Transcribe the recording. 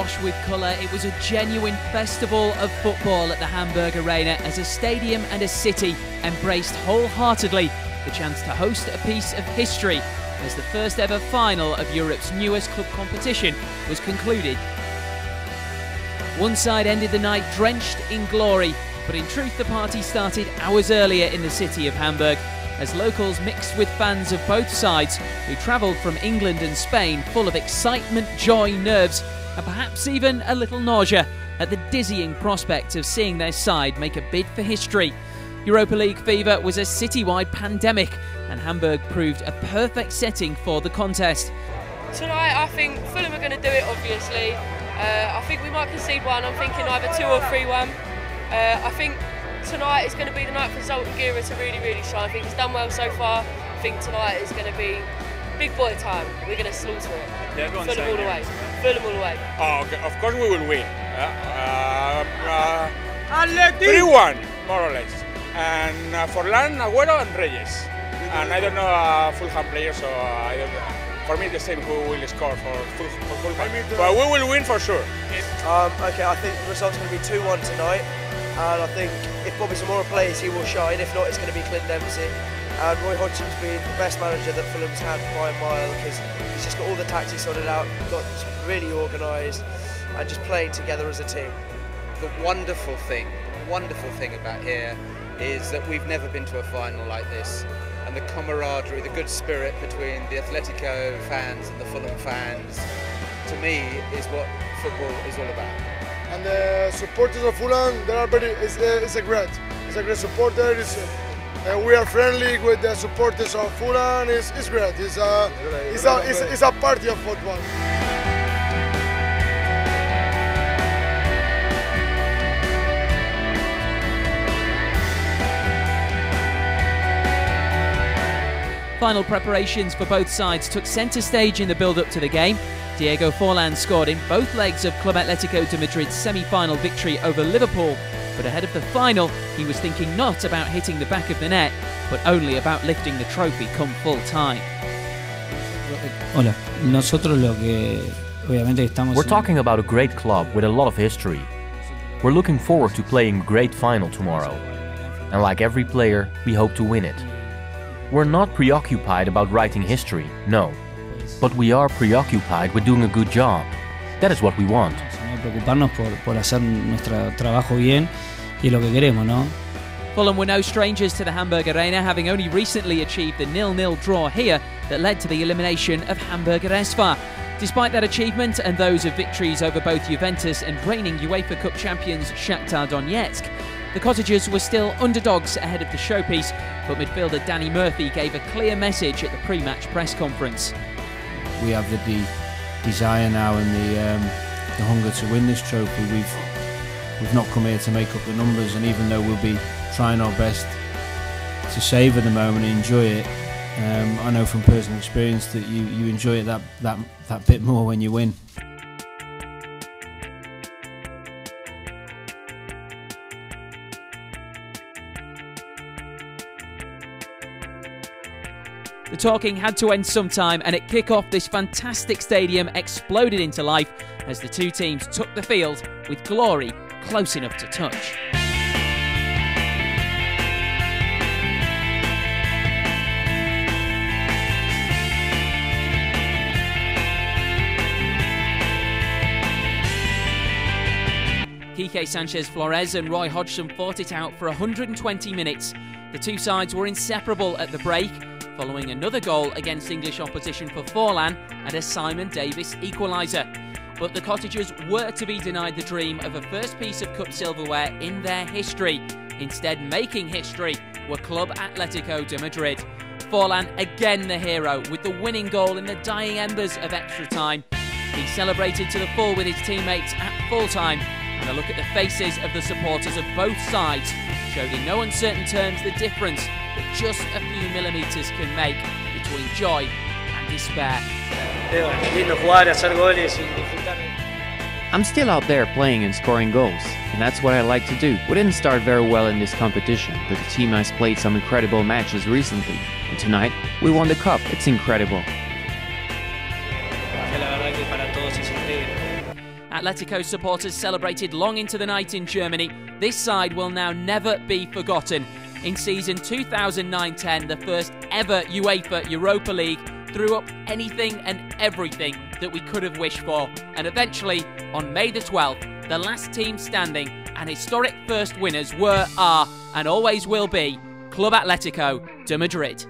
awash with colour, it was a genuine festival of football at the Hamburg Arena as a stadium and a city embraced wholeheartedly the chance to host a piece of history as the first ever final of Europe's newest club competition was concluded. One side ended the night drenched in glory, but in truth the party started hours earlier in the city of Hamburg as locals mixed with fans of both sides who travelled from England and Spain full of excitement, joy, nerves and perhaps even a little nausea at the dizzying prospect of seeing their side make a bid for history. Europa League fever was a citywide pandemic and Hamburg proved a perfect setting for the contest. Tonight I think Fulham are going to do it obviously. I think we might concede one, I'm thinking either 2 or 3-1. I think tonight is going to be the night for Zoltan Gira to really shine. I think he's done well so far. I think tonight is going to be big boy time. We're going to slaughter it. Yeah, Fulham all the way. Fulham all the way. Oh, okay. Of course we will win. 3-1, more or less. And Forlán, Agüero and Reyes. And I don't know Fulham players, so I don't know. For me, the same who will score for Fulham. But we will win for sure. Okay, I think the result's going to be 2-1 tonight. And I think if Bobby Zamora plays, he will shine. If not, it's going to be Clint Dempsey. And Roy Hodgson's been the best manager that Fulham's had by a mile because he's just got all the tactics sorted out, got really organised, and just playing together as a team. The wonderful thing about here is that we've never been to a final like this. And the camaraderie, the good spirit between the Atletico fans and the Fulham fans, to me, is what football is all about. And the supporters of Fulham, they are it's a great supporter. We are friendly with the supporters of Fulham. It's great. It's a party of football. Final preparations for both sides took centre stage in the build-up to the game. Diego Forlán scored in both legs of Club Atletico de Madrid's semi-final victory over Liverpool. But ahead of the final, he was thinking not about hitting the back of the net, but only about lifting the trophy come full time. Hola, nosotros lo que obviamente estamos. We're talking about a great club with a lot of history. We're looking forward to playing a great final tomorrow. And like every player, we hope to win it. We're not preoccupied about writing history, no. But we are preoccupied with doing a good job. That is what we want. Preocuparnos por hacer nuestro trabajo bien y lo que queremos, ¿no? Fulham were no strangers to the Hamburg Arena, having only recently achieved the 0-0 draw here that led to the elimination of Hamburger SV. Despite that achievement and those of victories over both Juventus and reigning UEFA Cup champions Shakhtar Donetsk, the Cottagers were still underdogs ahead of the showpiece, but midfielder Danny Murphy gave a clear message at the pre-match press conference. We have the desire now and the hunger to win this trophy. We've not come here to make up the numbers, and even though we'll be trying our best to savour the moment and enjoy it, I know from personal experience that you enjoy it that bit more when you win. The talking had to end sometime, and at kick-off this fantastic stadium exploded into life as the two teams took the field with glory close enough to touch. Quique Sanchez-Flores and Roy Hodgson fought it out for 120 minutes. The two sides were inseparable at the break, following another goal against English opposition for Forlán and a Simon Davis equaliser. But the Cottagers were to be denied the dream of a first piece of cup silverware in their history. Instead, making history were Club Atletico de Madrid. Forlán again the hero with the winning goal in the dying embers of extra time. He celebrated to the full with his teammates at full time, and a look at the faces of the supporters of both sides showed in no uncertain terms the difference that just a few millimetres can make between joy and despair. I'm still out there playing and scoring goals, and that's what I like to do. We didn't start very well in this competition, but the team has played some incredible matches recently, and tonight we won the cup. It's incredible. Atletico supporters celebrated long into the night in Germany. This side will now never be forgotten. In season 2009-10, the first ever UEFA Europa League threw up anything and everything that we could have wished for. And eventually, on May the 12th, the last team standing and historic first winners were, are, and always will be Club Atletico de Madrid.